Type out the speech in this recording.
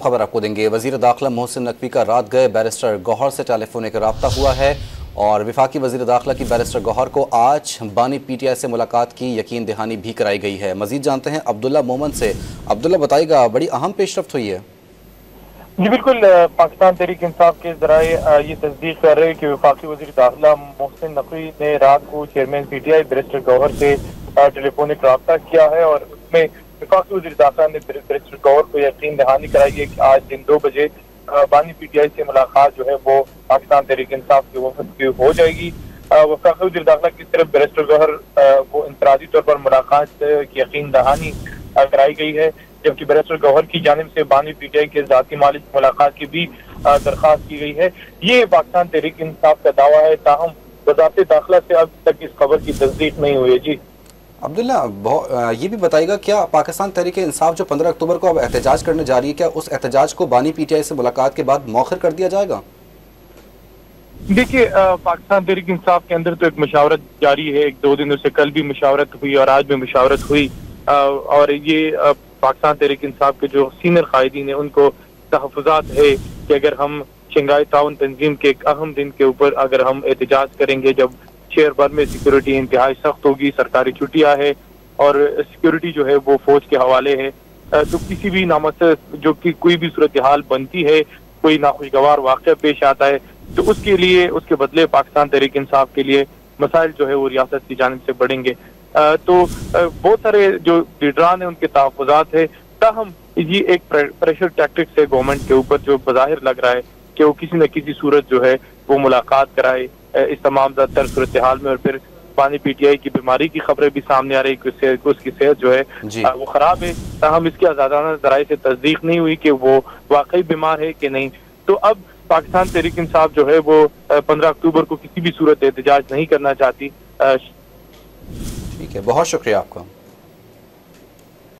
खबर आपको देंगे। वज़ीर दाखिला मोहसिन नकवी का रात गए बैरिस्टर गौहर से टेलीफोनिक रब्ता हुआ है और वफाकी वज़ीर दाखिला की बैरिस्टर गौहर को आज बानी PTI से मुलाकात की यकीन दहानी भी कराई गई है। मजीद जानते हैं अब्दुल्ला मोमन से। अब्दुल्ला बताइएगा, बड़ी अहम पेशरफ्त हुई है। जी बिल्कुल, पाकिस्तान तहरीक इंसाफ के जराए ये तस्दीक कर रहे हैं कि वफाकी वज़ीर दाखिला मोहसिन नकवी ने रात को चेयरमैन PTI बैरिस्टर गौहर से टेलीफोनिक रब्ता किया है और उसमें वफाकी वज़ीर दाखिला ने बैरिस्टर गौहर को यकीन दहानी कराई है कि आज दिन 2 बजे बानी PTI से मुलाकात जो है वो पाकिस्तान तहरीक इंसाफ की वफद की हो जाएगी। वफाकी वज़ीर दाखिला की तरफ बैरिस्टर गौहर को इंफरादी तौर पर मुलाकात की यकीन दहानी कराई गई है, जबकि बैरिस्टर गौहर की जानिब से बानी PTI के ज़ाती मालिक मुलाकात की भी दरख्वास्त की गई है। ये पाकिस्तान तहरीक इंसाफ का दावा है, ताहम वज़ारत दाखिला से अब तक इस खबर की तस्दीक नहीं हुई है। जी अब्दुल्ला, ये भी बताइएगा, क्या पाकिस्तान तहरीक इंसाफ जो 15 अक्टूबर को अब एहतजाज करने जा रही है, क्या उस एहतजाज को बानी PTI से मुलाकात के बाद मौखर कर दिया जाएगा? देखिए, पाकिस्तान तहरीक इंसाफ के अंदर तो एक मशावरत जारी है। 1-2 दिनों से कल भी मशावरत हुई और आज भी मशावरत हुई और ये पाकिस्तान तहरीक इंसाफ के जो सीनियर कायदीन है उनको तहफ़्फ़ुज़ात है कि अगर हम शंघाई ताउन तंजीम के एक अहम दिन के ऊपर अगर हम एहतजाज करेंगे, जब शहर भर में सिक्योरिटी इंतहाई सख्त होगी, सरकारी छुट्टियां है और सिक्योरिटी जो है वो फौज के हवाले है, तो किसी भी नामसर जो कि कोई भी सूरत हाल बनती है, कोई नाखुशगवार वाक़या पेश आता है, तो उसके लिए उसके बदले पाकिस्तान तहरीक इंसाफ के लिए मसाइल जो है वो रियासत की जानिब से बढ़ेंगे। तो बहुत सारे जो लीडरान है उनके तहफ़्फ़ुज़ात है, ताहम ये एक प्रेशर टैक्टिक्स है गवर्नमेंट के ऊपर, जो बज़ाहिर लग रहा है कि वो किसी न किसी सूरत जो है वो मुलाकात कराए इस तमाम तर सूरत हाल में। और फिर बानी PTI की बीमारी की खबरें भी सामने आ रही है, उसकी सेहत जो है वो खराब है, ताहम इसकी आज़ादाना ज़राए से तस्दीक नहीं हुई कि वो वाकई बीमार है कि नहीं। तो अब पाकिस्तान तहरीक इंसाफ जो है वो 15 अक्टूबर को किसी भी सूरत एहतजाज नहीं करना चाहती। ठीक है, बहुत शुक्रिया आपका।